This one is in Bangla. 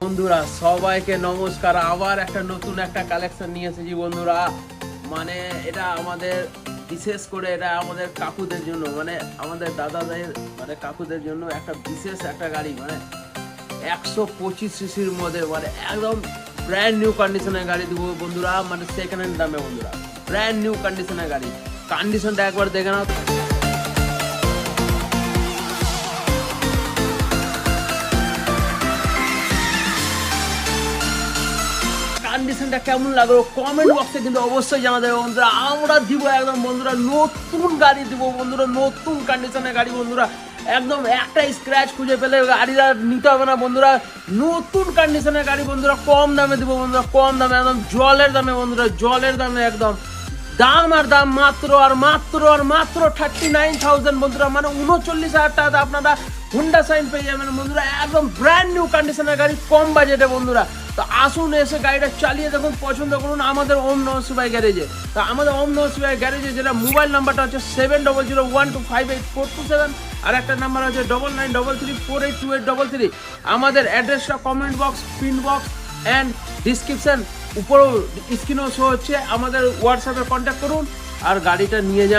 বন্ধুরা সবাইকে নমস্কার। আবার একটা নতুন একটা কালেকশন নিয়ে এসেছি বন্ধুরা। মানে এটা আমাদের বিশেষ করে এটা আমাদের কাকুদের জন্য, মানে আমাদের দাদাদের মানে কাকুদের জন্য একটা বিশেষ একটা গাড়ি, মানে 125 সিসির মধ্যে, মানে একদম ব্র্যান্ড নিউ কন্ডিশনের গাড়ি দিব বন্ধুরা, মানে সেকেন্ড হ্যান্ড দামে বন্ধুরা, ব্র্যান্ড নিউ কন্ডিশনের গাড়ি। কন্ডিশনটা একবার দেখে নাও। কন্ডিশনটা কেমন লাগলো কমেন্ট বক্সে কিন্তু অবশ্যই জানাতে হবে বন্ধুরা। আমরা দিব একদম বন্ধুরা নতুন গাড়ি দিব বন্ধুরা, নতুন কন্ডিশনের গাড়ি বন্ধুরা। একদম একটা স্ক্র্যাচ খুঁজে পেলে গাড়িটা নিতে হবে না বন্ধুরা। নতুন কন্ডিশনের গাড়ি বন্ধুরা, কম দামে দিব বন্ধুরা, কম দামে, একদম জলের দামে বন্ধুরা, জলের দামে একদম। দাম আর দাম মাত্র 39,000 বন্ধুরা, মানে 39,000 টাকা আপনারা হুন্ডা সাইন পেয়ে যাবেন বন্ধুরা। একদম ব্র্যান্ড নিউ কন্ডিশনের গাড়ি, কম বাজেটে বন্ধুরা। তো আসুন এসে গাড়িটা চালিয়ে দেখুন, পছন্দ করুন আমাদের ওম নমঃ শিবায় গ্যারেজে। তো আমাদের ওম নমঃ শিবায় গ্যারেজে যেটা মোবাইল নাম্বারটা হচ্ছে 7001258427, আর একটা নাম্বার হচ্ছে 9933482833। আমাদের অ্যাড্রেসটা comment box, pin box and description উপরেও স্ক্রিনেও শো হচ্ছে। আমাদের হোয়াটসঅ্যাপে কন্ট্যাক্ট করুন আর গাড়িটা নিয়ে যান।